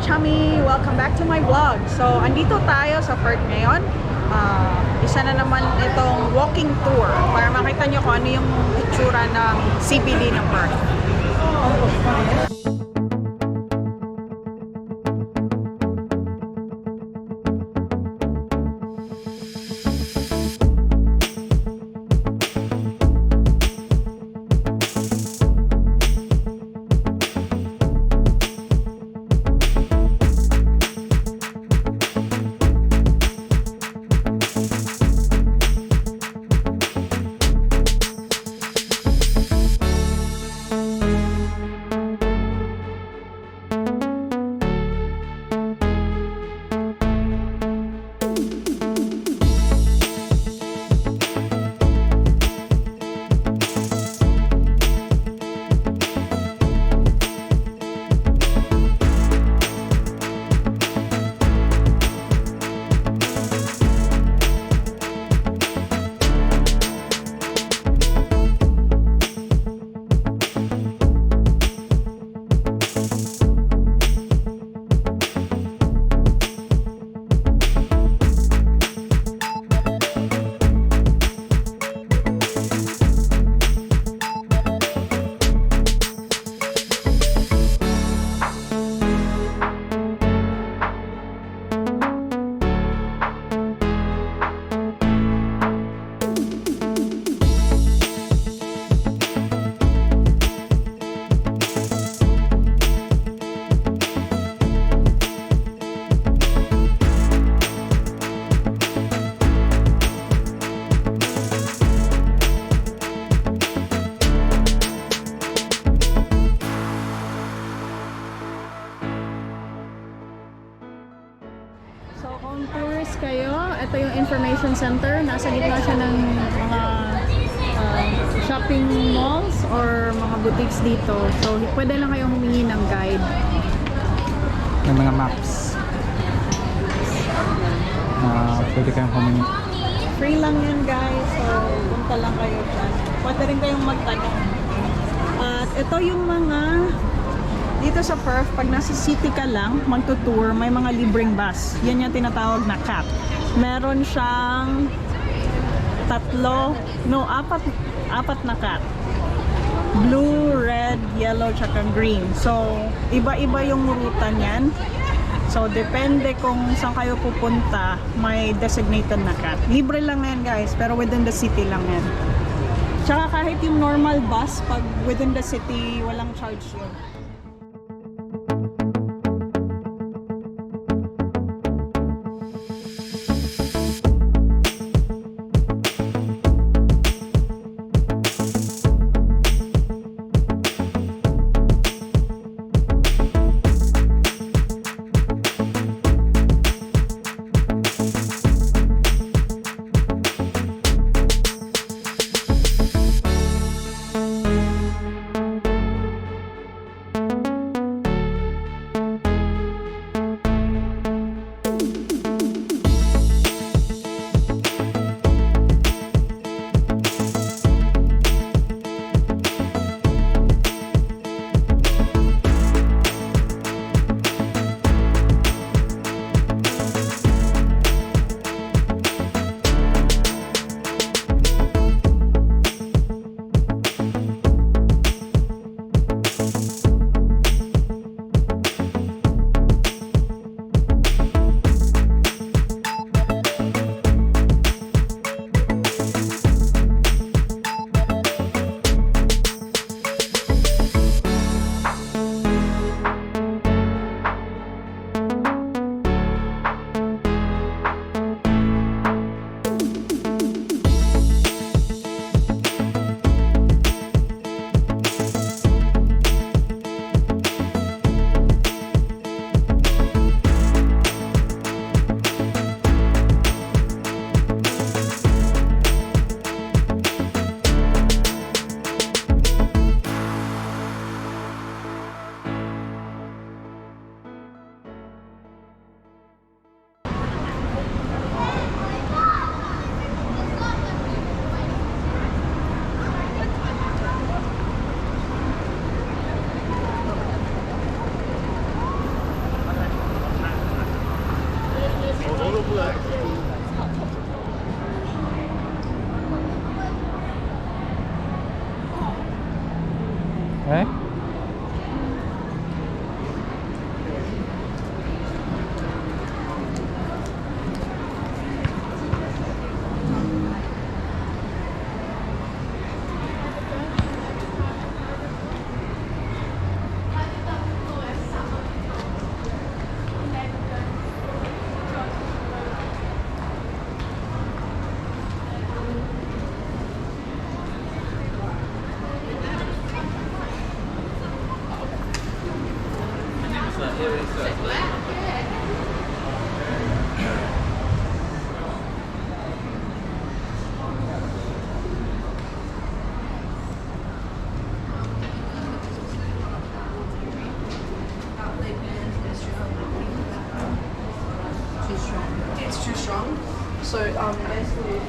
chummy! Welcome back to my vlog. So, andito tayo sa Perth ngayon. Isa na naman itong walking tour para makita nyo kung ano yung itsura ng CBD ng Perth. So, kung tourist kayo, ito yung information center. Nasa gitna siya ng mga shopping malls or mga boutiques dito. So, pwede lang kayong humingi ng guide. May mga maps. Pwede kayong humingi. Free lang yan, guys. So, punta lang kayo dyan. Pwede rin kayong magtanong. At ito yung mga dito sa Perth, pag nasa city ka lang, magtutour, may mga libreng bus. Yan yung tinatawag na cab. Meron siyang apat na cat. Blue, red, yellow, tsaka green. So, iba-iba yung ruta niyan. So, depende kung saan kayo pupunta, may designated na cat. Libre lang yan, guys, pero within the city lang yan. Tsaka kahit yung normal bus, pag within the city, walang charge yun. Too strong. It's too strong. So basically.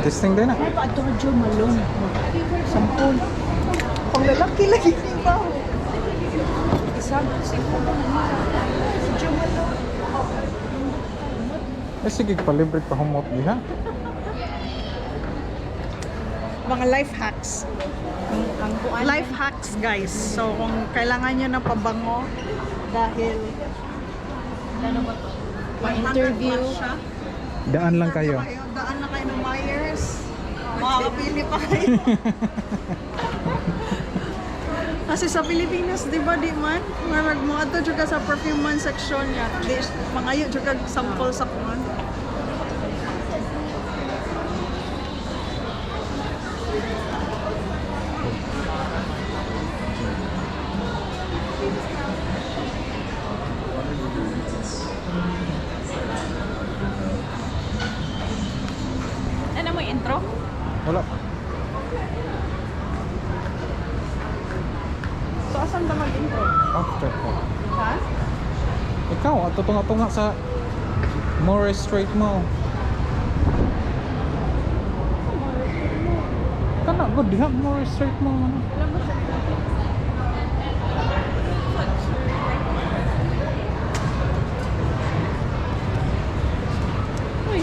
Testing din na. Ay, paadto ka dyan, malong. Sampun. Pang lalaki lagi yung baho. Isang, singko ba naman? Dyan malong. Eh, sige, palibre pa humot diha. Mga life hacks. Life hacks, guys. So, kung kailangan nyo ng pabango, dahil, ano ba to? Pa-interview. Daan lang kayo. Daan na kayo ng Myers. Makakapili pa kayo. Kasi sa Pilipinas, di ba, di man? Marag mo ato juga sa perfume man section niya. Di, mangayo juga sample sa kuman. Ano mo intro? Wala. So, asan ba mag-intro? After po. Ha? Ikaw, ato tunga-tunga sa more straight mo. Kana, good diha, more straight mo. Ano? Alam mo siya. Uy,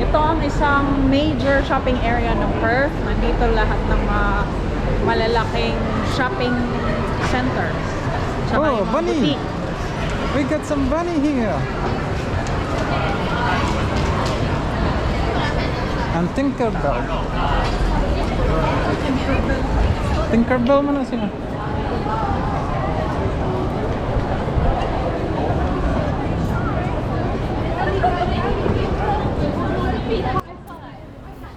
ito ang isang major shopping area ng Perth. Nandito lahat ng mga malalaking shopping center. Tsaka Oh, yung mga bunny! boutique. We got some bunny here. And Tinkerbell. Tinkerbell man na siya.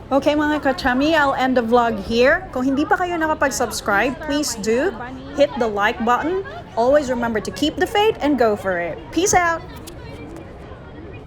Okay mga kachami, I'll end the vlog here. Kung hindi pa kayo nakapag-subscribe, please do. Hit the like button. Always remember to keep the faith and go for it. Peace out!